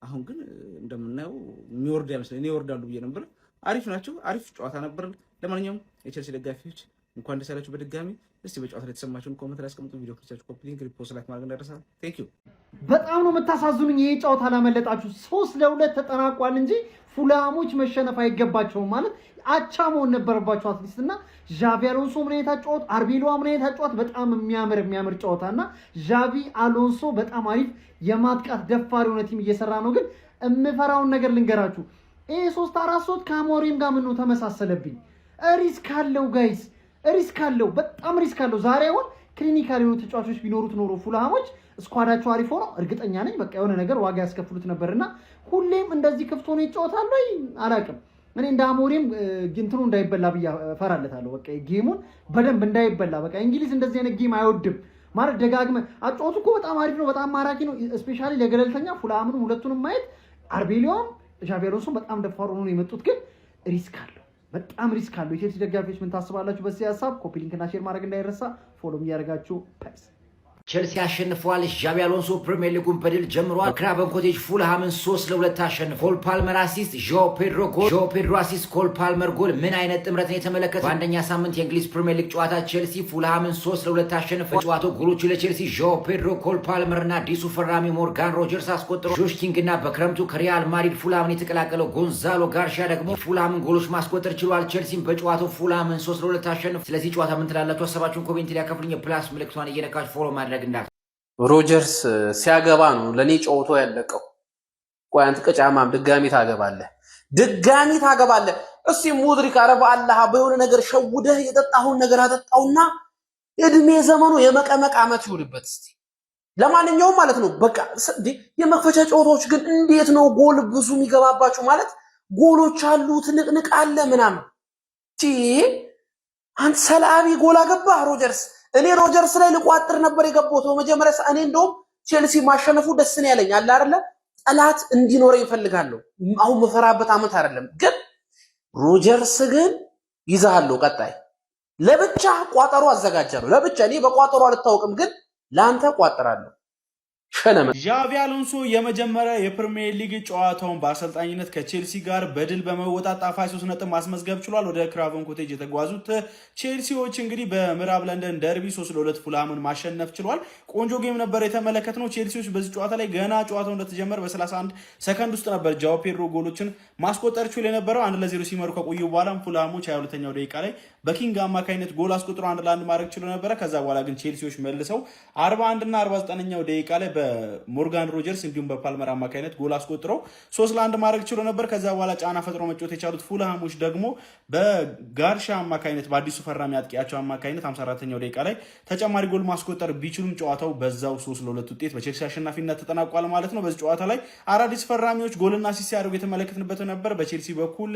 አሁን ግን እንደምናየው የሚወርድ አይመስልም። እኔ ይወርዳሉ ብዬ ነበር። አሪፍ ናቸው። አሪፍ ጨዋታ ነበር። ለማንኛውም የቸልሲ ደጋፊዎች እንኳን ደስ ያላችሁ በድጋሚ። እስቲ በጨዋታ ላይ የተሰማችሁን ኮሜንት ላይ አስቀምጡ። ቪዲዮ ክርስቲያችሁ ኮፒ ሊንክ፣ ሪፖስት፣ ላይክ ማድረግ እንዳይረሳ። ቴንክ ዩ። በጣም ነው የምታሳዝኑኝ። ይሄ ጨዋታ ላመለጣችሁ 3-2 ተጠናቋል እንጂ ፉልሃሞች መሸነፍ አይገባቸውም። ማለት አቻ መሆን ነበረባቸው አትሊስት። እና ዣቪ አሎንሶ ምን አይነት ጨዋታ፣ አርቤሎዋ ምን አይነት ጨዋታ፣ በጣም የሚያምር ጨዋታ እና ዣቪ አሎንሶ በጣም አሪፍ የማጥቃት ደፋሪ የሆነ ቲም እየሰራ ነው። ግን የምፈራውን ነገር ልንገራችሁ። ይሄ 3-4-3 ከአሞሪም ጋር ምን ነው ተመሳሰለብኝ። ሪስክ አለው ጋይስ፣ ሪስክ አለው፣ በጣም ሪስክ አለው። ዛሬ አሁን ክሊኒካል የሆኑ ተጫዋቾች ቢኖሩት ኖሮ ፉልሃሞች ስኳዳቸው አሪፍ ሆኖ እርግጠኛ ነኝ በቃ የሆነ ነገር ዋጋ ያስከፍሉት ነበርና ሁሌም እንደዚህ ክፍት ሆኖ ይጫወታሉ ወይ አላውቅም። እኔ እንደ አሞሪም ግንትኑ እንዳይበላ ብያ ፈራለታለሁ። በቃ ጌሙን በደንብ እንዳይበላ በቃ እንግሊዝ እንደዚህ አይነት ጌም አይወድም ማለት ደጋግመ አጫወቱ እኮ በጣም አሪፍ ነው፣ በጣም ማራኪ ነው። ስፔሻሊ ለገለልተኛ ፉልሃምን ሁለቱንም ማየት አርቤሊዮን ዣቪ አሎንሶ በጣም ደፋር ሆኖ ነው የመጡት፣ ግን ሪስክ አለው፣ በጣም ሪስክ አለው። የቼልሲ ደጋፊዎች ምን ታስባላችሁ? በዚህ ሀሳብ ኮፒ ሊንክና ሼር ማድረግ እንዳይረሳ፣ ፎሎም እያደረጋችሁ ፓይስ ቸልሲ አሸንፏል። ዣቪ አሎንሶ ፕሪሚየር ሊጉን በድል ጀምሯል። ክራቨን ኮቴጅ ፉልሃምን 3-2 አሸንፏል። ኮል ፓልመር አሲስት፣ ዦ ፔድሮ ጎል፣ ዦ ፔድሮ አሲስት፣ ኮል ፓልመር ጎል። ምን አይነት ጥምረት ነው የተመለከተው? በአንደኛ ሳምንት የእንግሊዝ ፕሪሚየር ሊግ ጨዋታ ቸልሲ ፉልሃምን 3-2 አሸንፏል። ጨዋታው ጎሎቹ ለቸልሲ ዦ ፔድሮ፣ ኮል ፓልመር እና አዲሱ ፈራሚ ሞርጋን ሮጀርስ አስቆጥሮ፣ ጆሽ ኪንግ እና በክረምቱ ከሪያል ማድሪድ ፉልሃምን የተቀላቀለው ጎንዛሎ ጋርሻ ደግሞ ፉልሃምን ጎሎች ማስቆጠር ችሏል። ቸልሲም በጨዋታው ፉልሃምን 3-2 አሸንፏል። ስለዚህ ጨዋታ ምን ትላላችሁ? ሀሳባችሁን ኮሜንት ላይ ያካፍሉኝ። የፕላስ ምልክቷን እየነካችሁ ፎሎ ማድረግ እንዳትረሱ። ሮጀርስ ሲያገባ ነው ለኔ ጨዋታው ያለቀው። ቆይ አንተ ቀጫማም ድጋሚ ታገባለህ፣ ድጋሚ ታገባለህ። እስቲ ሙድሪክ አረባ አላህ በሆነ ነገር ሸውደህ የጠጣሁን ነገር አጠጣውና እድሜ ዘመኑ የመቀመቅ አመት ይውልበት። እስቲ ለማንኛውም ማለት ነው በቃ የመክፈቻ ጨዋታዎች ግን እንዴት ነው ጎል ብዙ የሚገባባችሁ? ማለት ጎሎች አሉ፣ ትንቅንቅ አለ ምናምን። አንተ ሰላቢ ጎል አገባ ሮጀርስ። እኔ ሮጀርስ ላይ ልቋጥር ነበር የገባሁት በመጀመሪያ። እኔ እንደውም ቼልሲ ማሸነፉ ደስ ነው ያለኝ አለ አይደለ? ጠላት እንዲኖረኝ እፈልጋለሁ። አሁን መፈራበት አመት አይደለም። ግን ሮጀርስ ግን ይዛሃለሁ። ቀጣይ ለብቻ ቋጠሮ አዘጋጃለሁ። ለብቻ እኔ በቋጠሮ አልታወቅም፣ ግን ላንተ ቋጥራለሁ። ዣቪ አሎንሶ የመጀመሪያ የፕሪሚየር ሊግ ጨዋታውን በአሰልጣኝነት ከቼልሲ ጋር በድል በመወጣት ጣፋጭ 3 ነጥብ ማስመዝገብ ችሏል። ወደ ክራቨን ኮቴጅ የተጓዙት ቼልሲዎች እንግዲህ በምዕራብ ለንደን ደርቢ 3-2 ፉልሃምን ማሸነፍ ችሏል። ቆንጆ ጌም ነበር የተመለከትነው። ቼልሲዎች በዚህ ጨዋታ ላይ ገና ጨዋታው እንደተጀመረ በ31 ሰከንድ ውስጥ ነበር ጃኦ ፔድሮ ጎሎችን ማስቆጠር ችሎ የነበረው። 1-0 ሲመሩ ከቆዩ በኋላ ፉልሃሞች 22ኛው ደቂቃ ላይ በኪንግ አማካኝነት ጎል አስቆጥሮ 1-1 ማድረግ ችሎ ነበረ። ከዛ በኋላ ግን ቼልሲዎች መልሰው 41 እና 49ኛው ደቂቃ ላይ በሞርጋን ሮጀርስ እንዲሁም በፓልመር አማካኝነት ጎል አስቆጥረው 3-1 ማድረግ ችሎ ነበር። ከዛ በኋላ ጫና ፈጥሮ መጫወት የቻሉት ፉልሃሞች ደግሞ በጋርሻ አማካኝነት በአዲሱ ፈራሚ አጥቂያቸው አማካኝነት 54ኛው ደቂቃ ላይ ተጨማሪ ጎል ማስቆጠር ቢችሉም ጨዋታው በዛው 3-2 ውጤት በቼልሲ አሸናፊነት ተጠናቋል ማለት ነው። በዚህ ጨዋታ ላይ አዳዲስ ፈራሚዎች ጎልና አሲስት ሲያደርጉ የተመለከትንበት ነበር። በቼልሲ በኩል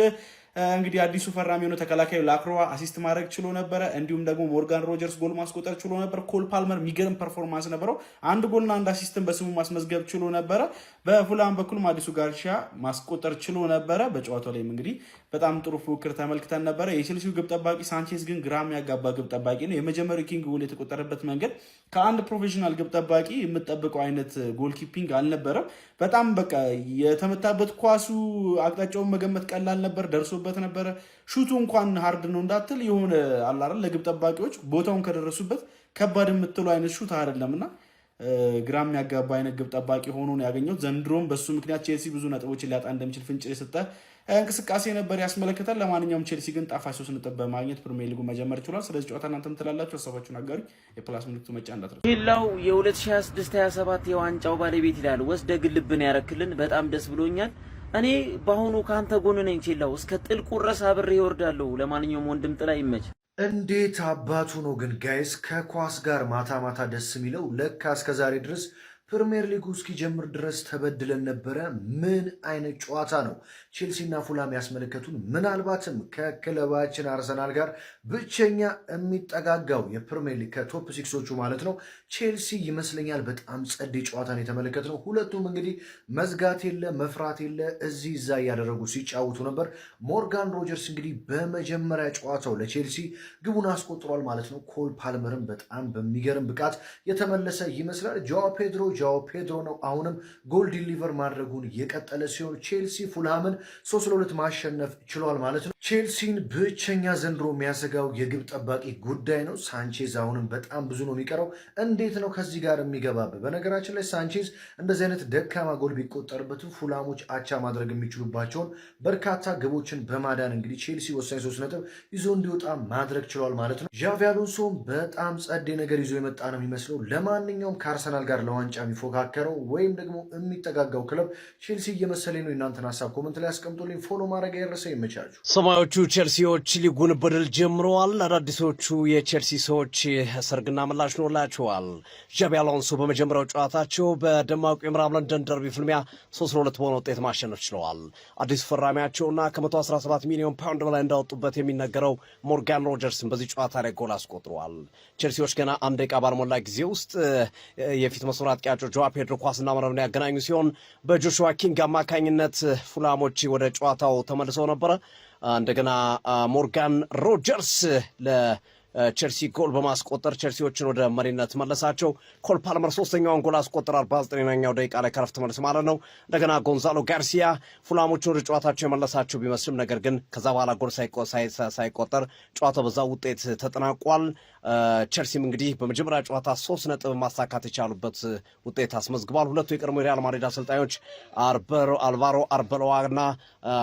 እንግዲህ አዲሱ ፈራሚ ሆኖ ተከላካዩ ላክሮዋ አሲስት ማድረግ ችሎ ነበረ። እንዲሁም ደግሞ ሞርጋን ሮጀርስ ጎል ማስቆጠር ችሎ ነበር። ኮል ፓልመር የሚገርም ፐርፎርማንስ ነበረው። አንድ ጎልና አንድ አሲስትን በስሙ ማስመዝገብ ችሎ ነበረ። በፉልሃም በኩልም አዲሱ ጋርሻ ማስቆጠር ችሎ ነበረ። በጨዋታው ላይም እንግዲህ በጣም ጥሩ ፉክክር ተመልክተን ነበረ። የቼልሲው ግብ ጠባቂ ሳንቼዝ ግን ግራም ያጋባ ግብ ጠባቂ ነው። የመጀመሪያው ኪንግ ጎል የተቆጠረበት መንገድ ከአንድ ፕሮፌሽናል ግብ ጠባቂ የምጠብቀው አይነት ጎል ኪፒንግ አልነበረም። በጣም በቃ የተመታበት ኳሱ አቅጣጫውን መገመት ቀላል ነበር፣ ደርሶበት ነበረ። ሹቱ እንኳን ሃርድ ነው እንዳትል የሆነ አላረል ለግብ ጠባቂዎች ቦታውን ከደረሱበት ከባድ የምትለው አይነት ሹት አይደለምና ግራም ያጋባ አይነት ግብ ጠባቂ ሆኖ ነው ያገኘው። ዘንድሮም በሱ ምክንያት ቼልሲ ብዙ ነጥቦችን ሊያጣ እንደሚችል ፍንጭ የሰጠ እንቅስቃሴ ነበር ያስመለከታል። ለማንኛውም ቼልሲ ግን ጣፋጭ 3 ነጥብ በማግኘት ፕሪሚየር ሊጉ መጀመር ችሏል። ስለዚህ ጨዋታ እናንተም ትላላችሁ፣ ሀሳባችሁን አጋሩ። የፕላስ ምልክቱ መጫ እንዳትረሱ። ሌላው የ2026-27 የዋንጫው ባለቤት ይላል ወስደ ግልብን ያረክልን በጣም ደስ ብሎኛል። እኔ በአሁኑ ካንተ ጎን ነኝ ቼላው፣ እስከ ጥልቁ ድረስ አብሬ ይወርዳለሁ። ለማንኛውም ወንድም ጥላ ይመች። እንዴት አባቱ ነው ግን ጋይስ ከኳስ ጋር ማታ ማታ ደስ የሚለው? ለካ እስከዛሬ ድረስ ፕሪሚየር ሊጉ እስኪጀምር ድረስ ተበድለን ነበረ። ምን አይነት ጨዋታ ነው ቼልሲና ፉልሃም ያስመለከቱን። ምናልባትም ከክለባችን አርሰናል ጋር ብቸኛ የሚጠጋጋው የፕሪሚየር ሊግ ከቶፕ ሲክሶቹ ማለት ነው ቼልሲ ይመስለኛል። በጣም ጸዴ ጨዋታን የተመለከትነው። ሁለቱም እንግዲህ መዝጋት የለ መፍራት የለ እዚህ እዛ እያደረጉ ሲጫወቱ ነበር። ሞርጋን ሮጀርስ እንግዲህ በመጀመሪያ ጨዋታው ለቼልሲ ግቡን አስቆጥሯል ማለት ነው። ኮል ፓልመርም በጣም በሚገርም ብቃት የተመለሰ ይመስላል። ጃኦ ፔድሮ ነው አሁንም ጎል ዲሊቨር ማድረጉን የቀጠለ ሲሆን ቼልሲ ፉልሃምን 3-2 ማሸነፍ ችሏል ማለት ነው። ቼልሲን ብቸኛ ዘንድሮ የሚያሰጋው የግብ ጠባቂ ጉዳይ ነው። ሳንቼዝ አሁንም በጣም ብዙ ነው የሚቀረው። እንዴት ነው ከዚህ ጋር የሚገባበት? በነገራችን ላይ ሳንቼዝ እንደዚህ አይነት ደካማ ጎል ቢቆጠርበትም ፉልሃሞች አቻ ማድረግ የሚችሉባቸውን በርካታ ግቦችን በማዳን እንግዲህ ቼልሲ ወሳኝ 3 ነጥብ ይዞ እንዲወጣ ማድረግ ችሏል ማለት ነው። ዣቪ አሎንሶም በጣም ጸዴ ነገር ይዞ የመጣ ነው የሚመስለው። ለማንኛውም ከአርሰናል ጋር ለዋንጫ የሚፎካከረው ወይም ደግሞ የሚጠጋጋው ክለብ ቼልሲ እየመሰለኝ ነው። እናንተን ሀሳብ ኮመንት ላይ አስቀምጡልኝ። ፎሎ ማድረግ አይረሳ። ይመቻችሁ። ሰማዮቹ ቼልሲዎች ሊጉን በድል ጀምረዋል። አዳዲሶቹ የቼልሲ ሰዎች ሰርግና ምላሽ ኖላቸዋል። ዣቢ አሎንሶ በመጀመሪያው ጨዋታቸው በደማቁ የምዕራብ ለንደን ደርቢ ፍልሚያ 3-2 በሆነ ውጤት ማሸነፍ ችለዋል። አዲሱ ፈራሚያቸውና ከ117 ሚሊዮን ፓውንድ በላይ እንዳወጡበት የሚነገረው ሞርጋን ሮጀርስን በዚህ ጨዋታ ላይ ጎል አስቆጥረዋል። ቼልሲዎች ገና አንድ ደቂቃ ባልሞላ ጊዜ ውስጥ የፊት መስመር አጥቂያቸው ጆዋ ፔድሮ ኳስና መረብን ያገናኙ ሲሆን በጆሹዋ ኪንግ አማካኝነት ፉላሞች ወደ ጨዋታው ተመልሰው ነበረ። እንደገና ሞርጋን ሮጀርስ ቼልሲ ጎል በማስቆጠር ቼልሲዎችን ወደ መሪነት መለሳቸው። ኮል ፓልመር ሶስተኛውን ጎል አስቆጠር 49ኛው ደቂቃ ላይ ከረፍት መልስ ማለት ነው። እንደገና ጎንዛሎ ጋርሲያ ፉላሞችን ወደ ጨዋታቸው የመለሳቸው ቢመስልም ነገር ግን ከዛ በኋላ ጎል ሳይቆጠር ጨዋታው በዛ ውጤት ተጠናቋል። ቼልሲም እንግዲህ በመጀመሪያ ጨዋታ 3 ነጥብ ማሳካት የቻሉበት ውጤት አስመዝግቧል። ሁለቱ የቀድሞ የሪያል ማድሪድ አሰልጣኞች አልቫሮ አርበሎዋና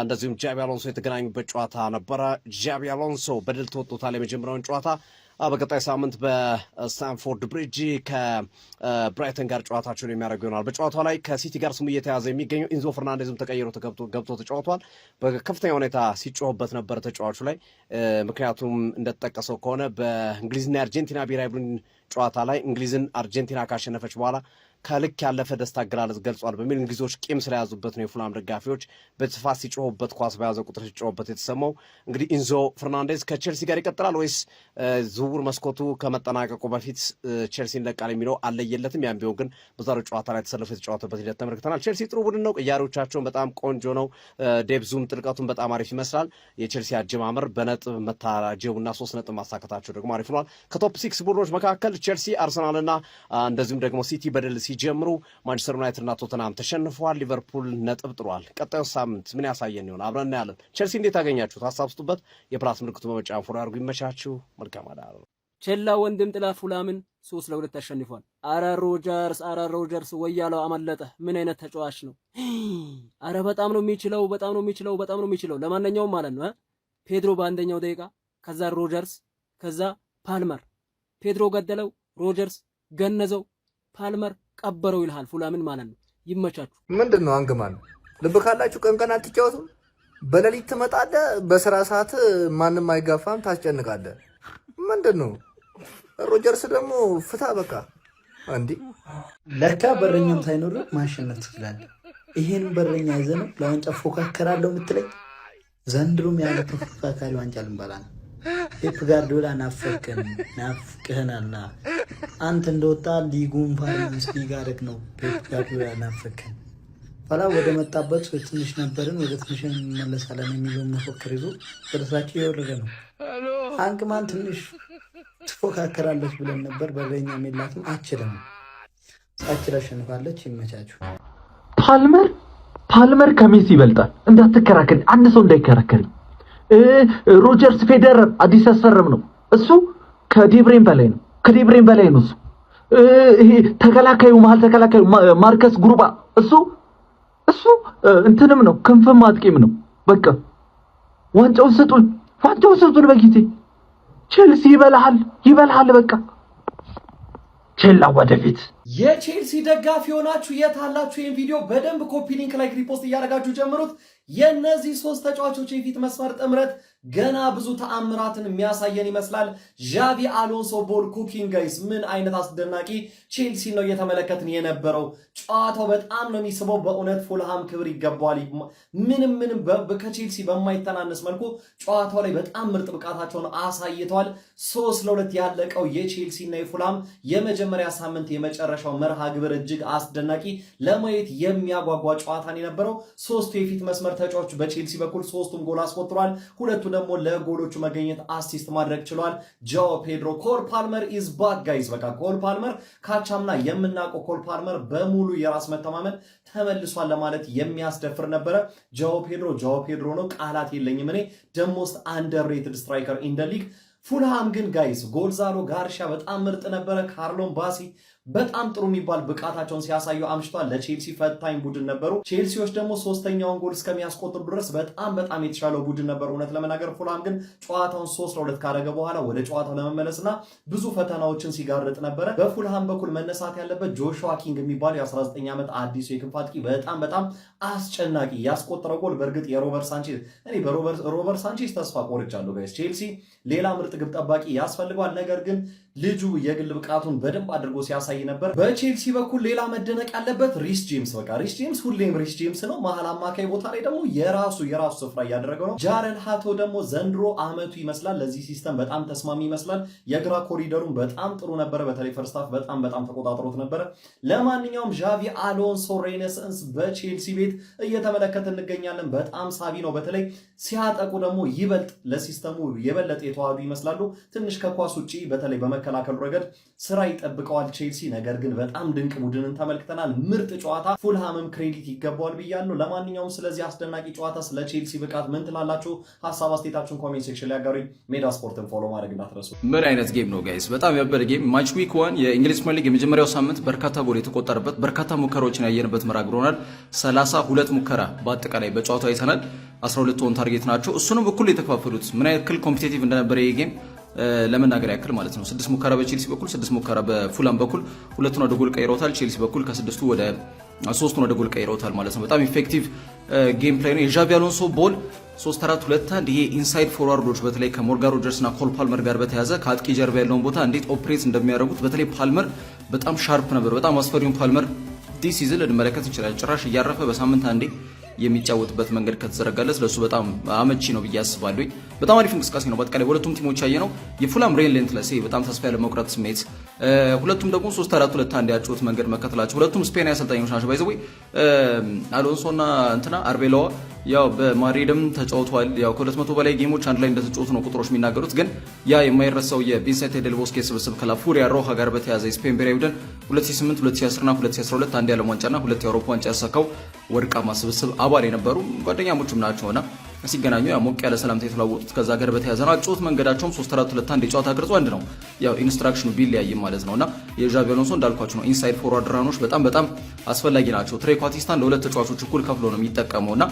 እንደዚሁም ዣቢ አሎንሶ የተገናኙበት ጨዋታ ነበረ። ዣቢ አሎንሶ በድል ተወጥቶታል የመጀመሪያውን ጨዋታ። በቀጣይ ሳምንት በስታንፎርድ ብሪጅ ከብራይተን ጋር ጨዋታቸውን የሚያደርጉ ይሆናል። በጨዋታው ላይ ከሲቲ ጋር ስሙ እየተያዘ የሚገኘው ኢንዞ ፈርናንዴዝም ተቀይሮ ገብቶ ተጫውቷል። በከፍተኛ ሁኔታ ሲጮህበት ነበር ተጫዋቹ ላይ። ምክንያቱም እንደተጠቀሰው ከሆነ በእንግሊዝና የአርጀንቲና ብሔራዊ ቡድን ጨዋታ ላይ እንግሊዝን አርጀንቲና ካሸነፈች በኋላ ከልክ ያለፈ ደስታ አገላለጽ ገልጿል በሚል እንግሊዞች ቂም ስለያዙበት ነው የፉላም ደጋፊዎች በስፋት ሲጮሁበት፣ ኳስ በያዘ ቁጥር ሲጮሁበት የተሰማው። እንግዲህ ኢንዞ ፈርናንዴዝ ከቼልሲ ጋር ይቀጥላል ወይስ ዝውውር መስኮቱ ከመጠናቀቁ በፊት ቼልሲን ለቃል የሚለው አለየለትም። ያም ቢሆን ግን በዛሬው ጨዋታ ላይ ተሰልፎ የተጫወተበት ሂደት ተመልክተናል። ቼልሲ ጥሩ ቡድን ነው። ቅያሬዎቻቸውን በጣም ቆንጆ ነው። ዴብዙም ጥልቀቱም በጣም አሪፍ ይመስላል። የቼልሲ አጀማመር በነጥብ መታጀቡና 3 ነጥብ ማሳካታቸው ደግሞ አሪፍ ሆኗል። ከቶፕ 6 ቡድኖች መካከል ቼልሲ፣ አርሰናልና እንደዚሁም ደግሞ ሲቲ በድል ሲጀምሩ ማንቸስተር ዩናይትድ እና ቶተናም ተሸንፈዋል። ሊቨርፑል ነጥብ ጥሯል። ቀጣዩ ሳምንት ምን ያሳየን ይሆን? አብረን እናያለን። ቼልሲ እንዴት አገኛችሁት? ሀሳብ ስጡበት። የፕላስ ምልክቱ በመጫን ፎሎ አድርጉ። ይመቻችሁ። መልካም አዳር። ቼላ ወንድም ጥላ ፉላምን 3-2 ተሸንፏል። አረ ሮጀርስ ወያለው አመለጠ። ምን አይነት ተጫዋች ነው? አረ በጣም ነው የሚችለው። ለማንኛውም ማለት ነው ፔድሮ በአንደኛው ደቂቃ፣ ከዛ ሮጀርስ፣ ከዛ ፓልመር። ፔድሮ ገደለው፣ ሮጀርስ ገነዘው፣ ፓልመር ቀበረው ይልሃል ፉላምን ማለት ነው። ይመቻችሁ። ምንድነው አንግማን? ልብ ካላችሁ ቀን አትጫወቱ። በሌሊት ትመጣለህ፣ በስራ ሰዓት ማንም አይጋፋም፣ ታስጨንቃለህ። ምንድነው? ሮጀርስ ደግሞ ፍታ በቃ እንዴ! ለካ በረኛም ሳይኖር ማሸነፍ ትችላለህ። ይሄን በረኛ ይዘህ ነው ለዋንጫ ፎካከራለሁ የምትለኝ? ዘንድሮም ያለ ተፎካካሪ ዋንጫ ልንበላ ነው። ፔፕ ጋርዲዮላ ናፍቅህናልና አንተ እንደወጣ ሊጉን ፓሪስ ሊግ አደግ ነው። ፔፕ ጋርዲዮላ ናፍቅህን ኋላ ወደ መጣበት ትንሽ ነበርን ወደ ትንሽ እንመለሳለን የሚለውን መፎክር ይዞ ወደ ስራቸው እየወረደ ነው። አንግማን ትንሽ ትፎካከራለች ብለን ነበር። በረኛ የላትም፣ አችልም ሳችል አሸንፋለች። ይመቻችሁ። ፓልመር ከሜሲ ይበልጣል። እንዳትከራከሪ፣ አንድ ሰው እንዳይከራከሪ። ሮጀርስ ፌዴረር አዲስ ያስፈረም ነው። እሱ ከዴብሬን በላይ ነው። እሱ ይሄ ተከላካዩ መሀል ተከላካዩ ማርከስ ጉሩባ እሱ እንትንም ነው፣ ክንፍም አጥቂም ነው። በቃ ዋንጫውን ስጡን በጊዜ። ቼልሲ ይበልሃል በቃ ቼላ ወደፊት። የቼልሲ ደጋፊ ሆናችሁ የት አላችሁ? ይህን ቪዲዮ በደንብ ኮፒ ሊንክ ላይ ሪፖስት እያደረጋችሁ ጀምሩት። የእነዚህ 3 ተጫዋቾች የፊት መስመር ጥምረት ገና ብዙ ተአምራትን የሚያሳየን ይመስላል። ዣቪ አሎንሶ ቦል ኩኪንግ ጋይስ፣ ምን አይነት አስደናቂ ቼልሲ ነው እየተመለከትን የነበረው። ጨዋታው በጣም ነው የሚስበው። በእውነት ፉልሃም ክብር ይገባዋል። ምንም ከቼልሲ በማይተናነስ መልኩ ጨዋታው ላይ በጣም ምርጥ ብቃታቸውን አሳይተዋል። 3-2 ያለቀው የቼልሲ እና የፉልሃም የመጀመሪያ ሳምንት የመጨረሻው መርሃ ግብር እጅግ አስደናቂ፣ ለማየት የሚያጓጓ ጨዋታን የነበረው። 3ቱ የፊት መስመር ተጫዋቾች በቼልሲ በኩል 3ቱም ጎል አስቆጥሯል። ሁለቱ ደግሞ ለጎሎቹ መገኘት አሲስት ማድረግ ችሏል። ጆ ፔድሮ። ኮል ፓልመር ኢዝ ባክ ጋይዝ። በቃ ኮል ፓልመር ካቻምና የምናውቀው ኮል ፓልመር በሙሉ የራስ መተማመን ተመልሷል ለማለት የሚያስደፍር ነበረ። ጆ ፔድሮ ነው፣ ቃላት የለኝም እኔ። ደሞስት አንደርሬትድ ስትራይከር ኢን ደ ሊግ። ፉልሃም ግን ጋይዝ ጎንዛሎ ጋርሻ በጣም ምርጥ ነበረ። ካርሎን ባሲ በጣም ጥሩ የሚባል ብቃታቸውን ሲያሳዩ አምሽቷል። ለቼልሲ ፈታኝ ቡድን ነበሩ። ቼልሲዎች ደግሞ ሶስተኛውን ጎል እስከሚያስቆጥሩ ድረስ በጣም የተሻለው ቡድን ነበሩ። እውነት ለመናገር ፉልሃም ግን ጨዋታውን 3-2 ካደረገ በኋላ ወደ ጨዋታው ለመመለስና ብዙ ፈተናዎችን ሲጋርጥ ነበረ። በፉልሃም በኩል መነሳት ያለበት ጆሹዋ ኪንግ የሚባለው የ19 ዓመት አዲሱ የክንፍ አጥቂ በጣም አስጨናቂ ያስቆጠረው ጎል በእርግጥ የሮበርት ሳንቼዝ እኔ በሮበርት ሳንቼዝ ተስፋ ቆርጫለሁ ጋይስ። ቼልሲ ሌላ ምርጥ ግብ ጠባቂ ያስፈልገዋል። ነገር ግን ልጁ የግል ብቃቱን በደንብ አድርጎ ሲያሳይ ነበር። በቼልሲ በኩል ሌላ መደነቅ ያለበት ሪስ ጄምስ፣ በቃ ሪስ ጄምስ ሁሌም ሪስ ጄምስ ነው። መሀል አማካይ ቦታ ላይ ደግሞ የራሱ ስፍራ እያደረገው ነው። ጃረን ሃቶ ደግሞ ዘንድሮ አመቱ ይመስላል ለዚህ ሲስተም በጣም ተስማሚ ይመስላል። የግራ ኮሪደሩን በጣም ጥሩ ነበረ። በተለይ ፈርስት ሃፍ በጣም ተቆጣጥሮት ነበረ። ለማንኛውም ዣቪ አሎንሶ ሬኔሰንስ በቼልሲ ቤት እየተመለከተ እንገኛለን። በጣም ሳቢ ነው። በተለይ ሲያጠቁ ደግሞ ይበልጥ ለሲስተሙ የበለጠ የተዋሃዱ ይመስላሉ። ትንሽ ከኳስ ውጪ በተለይ በመከላከሉ ረገድ ስራ ይጠብቀዋል ቼልሲ። ነገር ግን በጣም ድንቅ ቡድንን ተመልክተናል። ምርጥ ጨዋታ፣ ፉልሃምም ክሬዲት ይገባዋል ብያለሁ። ለማንኛውም ስለዚህ አስደናቂ ጨዋታ ስለ ቼልሲ ብቃት ምን ትላላችሁ? ሀሳብ አስተያየታችሁን ኮሜንት ሴክሽን ላይ አጋሩኝ። ሜዳ ስፖርትን ፎሎ ማድረግ እንዳትረሱ። ምን አይነት ጌም ነው ጋይስ? በጣም ያበደ ጌም። ማች ዊክ 1 የእንግሊዝ ፕሪሚየር ሊግ የመጀመሪያው ሳምንት በርካታ ጎል የተቆጠረበት በርካታ ሙከራዎችን ያየንበት መርሃ ግብር ሆኗል። 32 ሙከራ በአጠቃላይ በጨዋታው አይተናል። 12 ኦን ታርጌት ናቸው። እሱንም እኩል የተከፋፈሉት ምን ያክል ኮምፒቲቲቭ እንደነበረ ይሄ ጌም ለመናገር ያክል ማለት ነው። 6 ሙከራ በቼልሲ በኩል 6 ሙከራ በፉላም በኩል 2ቱን ወደ ጎል ቀይረውታል። ቼልሲ በኩል ከ6ቱ ወደ 3ቱን ወደ ጎል ቀይረውታል ማለት ነው። በጣም ኢፌክቲቭ ጌም ፕሌይ ነው። የዣቪ አሎንሶ ቦል 3-4-2-1 ይሄ ኢንሳይድ ፎርዋርዶች በተለይ ከሞርጋን ሮጀርስ እና ኮል ፓልመር ጋር በተያዘ ከአጥቂ ጀርባ ያለውን ቦታ እንዴት ኦፕሬት እንደሚያደርጉት በተለይ ፓልመር በጣም ሻርፕ ነበር። በጣም አስፈሪውን ፓልመር ዲስ ሲዝን ልንመለከት እንችላለን። ጭራሽ እያረፈ በሳምንት አንዴ የሚጫወትበት መንገድ ከተዘረጋለት ለሱ በጣም አመቺ ነው ብዬ አስባለሁ። በጣም አሪፍ እንቅስቃሴ ነው። በአጠቃላይ ሁለቱም ቲሞች ያየነው የፉላም ሬንሌንትለስ በጣም ተስፋ ያለ መቁረጥ ስሜት፣ ሁለቱም ደግሞ 3-4-2-1 ያጫወት መንገድ መከተላቸው። ሁለቱም ስፔን አሰልጣኞች ናቸው። ባይዘው አሎንሶና እንትና አርቤላዋ ያው በማድሪድም ተጫውተዋል። ያው ከ200 በላይ ጌሞች አንድ ላይ እንደተጫወቱ ነው ቁጥሮች የሚናገሩት። ግን ያ የማይረሳው የቪንሴንት ዴል ቦስኬ ስብስብ ከላፉሪያ ሮሃ ጋር በተያዘ የስፔን ብሔራዊ ቡድን 2008፣ 2010 እና 2012 አንድ የዓለም ዋንጫና 2 የአውሮፓ ዋንጫ ያሳካው ወርቃማ ስብስብ አባል የነበሩ ጓደኛሞችም ናቸውና ሲገናኙ ያው ሞቅ ያለ ሰላምታ የተለዋወጡት ከዛ ጋር በተያዘ ነው። አጫወት መንገዳቸውም 3-4-2-1 የጨዋታ ቅርጹ አንድ ነው። ያው ኢንስትራክሽኑ ቢለያይም ማለት ነውና የዣቪ አሎንሶ እንዳልኳችሁ ነው ኢንሳይድ ፎርዋርድ ራኖች በጣም አስፈላጊ ናቸው። ትሬኳቲስታን ለሁለት ተጫዋቾች እኩል ከፍሎ ነው የሚጠቀመውና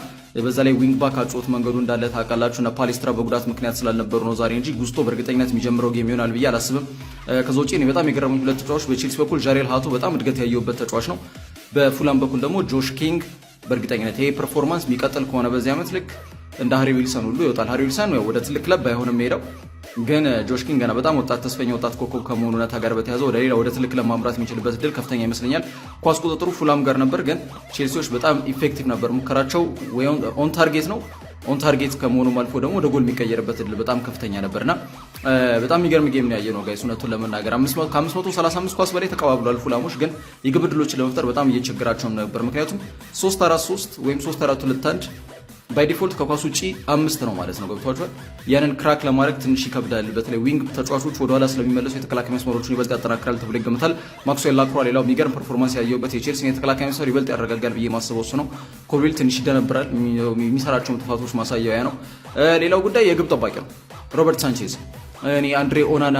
በዛ ላይ ዊንግ ባክ አጫወት መንገዱ እንዳለ ታውቃላችሁ እና ፓሌስትራ በጉዳት ምክንያት ስላልነበሩ ነው ዛሬ እንጂ ጉስቶ በእርግጠኝነት የሚጀምረው ጌም ይሆናል ብዬ አላስብም። ከዛ ውጪ እኔ በጣም የገረሙኝ ሁለት ተጫዋቾች በቼልሲ በኩል ጃሬል ሃቶ በጣም እድገት ያየውበት ተጫዋች ነው። በፉላም በኩል ደግሞ ጆሽ ኪንግ በእርግጠኝነት ይሄ ፐርፎርማንስ የሚቀጥል ከሆነ በዚህ ዓመት ልክ እንደ ሃሪ ዊልሰን ሁሉ ይወጣል። ሃሪ ዊልሰን ወደ ትልቅ ክለብ ባይሆንም ሄደው ግን ጆሽ ኪንግ ገና በጣም ወጣት ተስፈኛ ወጣት ኮከብ ከመሆኑ ነታ ጋር በተያዘ ወደ ትልቅ ክለብ ማምራት የሚችልበት እድል ከፍተኛ ይመስለኛል። ኳስ ቁጥጥሩ ፉላም ጋር ነበር፣ ግን ቼልሲዎች በጣም ኢፌክቲቭ ነበር። ሙከራቸው ወይ ኦን ታርጌት ነው። ኦን ታርጌት ከመሆኑም አልፎ ደግሞ ወደ ጎል የሚቀየርበት እድል በጣም ከፍተኛ ነበርና በጣም የሚገርም ጌም ነው ያየነው ጋይስ። እውነቱን ለመናገር ከ535 ኳስ በላይ ተቀባብሏል ፉላሞች፣ ግን የግብ ዕድሎችን ለመፍጠር በጣም እየቸገራቸው ነበር። ምክንያቱም 3-4-3 ወይም 3-4-2-1 ባይ ዲፎልት ከኳስ ውጪ 5 ነው ማለት ነው። ገብቷችኋል? ያንን ክራክ ለማድረግ ትንሽ ይከብዳል። በተለይ ዊንግ ተጫዋቾች ወደኋላ ስለሚመለሱ የተከላካይ መስመሮችን ይበልጥ ያጠናክራል ተብሎ ይገምታል። ማክስዌል ላክሮix ሌላው የሚገርም ፐርፎርማንስ ያየውበት የቼልሲን የተከላካይ መስመር ይበልጥ ያረጋጋል ብዬ ማስበው እሱ ነው። ኮልዊል ትንሽ ይደነብራል። የሚሰራቸው ጥፋቶች ማሳያያ ነው። ሌላው ጉዳይ የግብ ጠባቂ ነው ሮበርት ሳንቼዝ። እኔ አንድሬ ኦናና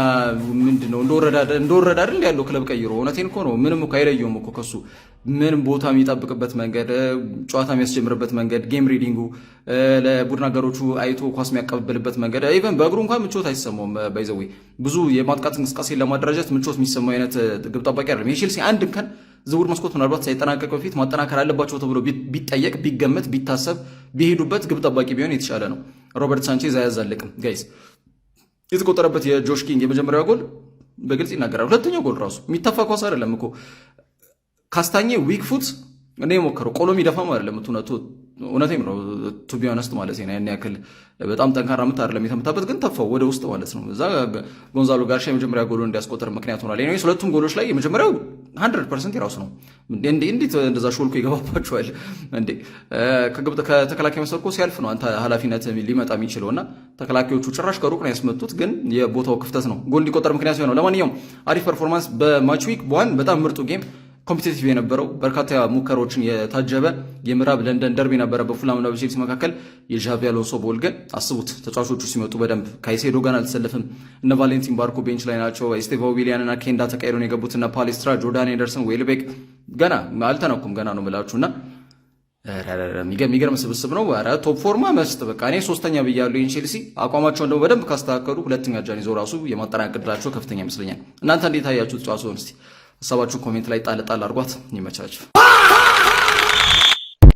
ምንድነው እንደወረደ አይደል ያለው ክለብ ቀይሮ። እውነቴን እኮ ነው። ምንም እኮ አይለየውም እኮ ከሱ ምንም ቦታ የሚጠብቅበት መንገድ፣ ጨዋታ የሚያስጀምርበት መንገድ፣ ጌም ሪዲንጉ፣ ለቡድን አጋሮቹ አይቶ ኳስ የሚያቀብልበት መንገድ፣ ኢቨን በእግሩ እንኳን ምቾት አይሰማውም። ባይዘዌ ብዙ የማጥቃት እንቅስቃሴ ለማደራጀት ምቾት የሚሰማው አይነት ግብ ጠባቂ አይደለም። የቼልሲ አንድ ቀን ዝውውር መስኮት ምናልባት ሳይጠናቀቅ በፊት ማጠናከር አለባቸው ተብሎ ቢጠየቅ፣ ቢገመት፣ ቢታሰብ፣ ቢሄዱበት ግብ ጠባቂ ቢሆን የተሻለ ነው። ሮበርት ሳንቼዝ አያዛልቅም ጋይስ። የተቆጠረበት የጆሽ ኪንግ የመጀመሪያው ጎል በግልጽ ይናገራል። ሁለተኛው ጎል ራሱ የሚተፋ ኳስ አይደለም እኮ ካስታኘ ዊክ ፉት እኔ የሞከረው ቆሎ የሚደፋም አይደለም። እውነቴም ነው ቱ ቢ ኦነስት ማለት ነው። ያን ያክል በጣም ጠንካራ ምት አይደለም የተመታበት፣ ግን ተፋው ወደ ውስጥ ማለት ነው። እዛ ጎንዛሎ ጋርሻ የመጀመሪያ ጎሉን እንዲያስቆጥር ምክንያት ሆኗል። ኤኒዌይስ ሁለቱም ጎሎች ላይ የመጀመሪያው 100% የራሱ ነው። እንዴት እንደዛ ሾልኮ ይገባባቸዋል እንዴ? ከተከላካይ መስመር እኮ ሲያልፍ ነው አንተ ኃላፊነት ሊመጣ የሚችለው እና ተከላካዮቹ ጭራሽ ከሩቅ ነው ያስመቱት፣ ግን የቦታው ክፍተት ነው ጎል እንዲቆጠር ምክንያት ነው። ለማንኛውም አሪፍ ፐርፎርማንስ በማች ዊክ 1 በጣም ምርጡ ጌም ኮምፒቲቲቭ የነበረው በርካታ ሙከራዎችን የታጀበ የምዕራብ ለንደን ደርቢ ነበረ በፉላምና በቼልሲ መካከል። የዣቪ አሎንሶ ቦል ግን አስቡት፣ ተጫዋቾቹ ሲመጡ በደንብ ካይሴዶ ጋር አልተሰለፍም። እነ ቫሌንቲን ባርኮ ቤንች ላይ ናቸው። ስቴቫ ዊሊያን እና ኬንዳ ተቀይረው የገቡት እነ ፓሌስትራ፣ ጆርዳን ኤንደርሰን፣ ዌልቤክ ገና አልተነኩም። ገና ነው ምላችሁና የሚገርም ስብስብ ነው። ኧረ ቶፕ ፎርማ መስጥ በቃ እኔ 3ኛ ብያለሁ። ይህን ቼልሲ አቋማቸውን ደግሞ በደንብ ካስተካከሉ 2ኛ ጃን ይዘው ራሱ የማጠናቀቅ ዕድላቸው ከፍተኛ ይመስለኛል። እናንተ እንዴት አያችሁት ጨዋታውን? እስቲ ሀሳባችሁን ኮሜንት ላይ ጣል አድርጓት። ይመቻችሁ።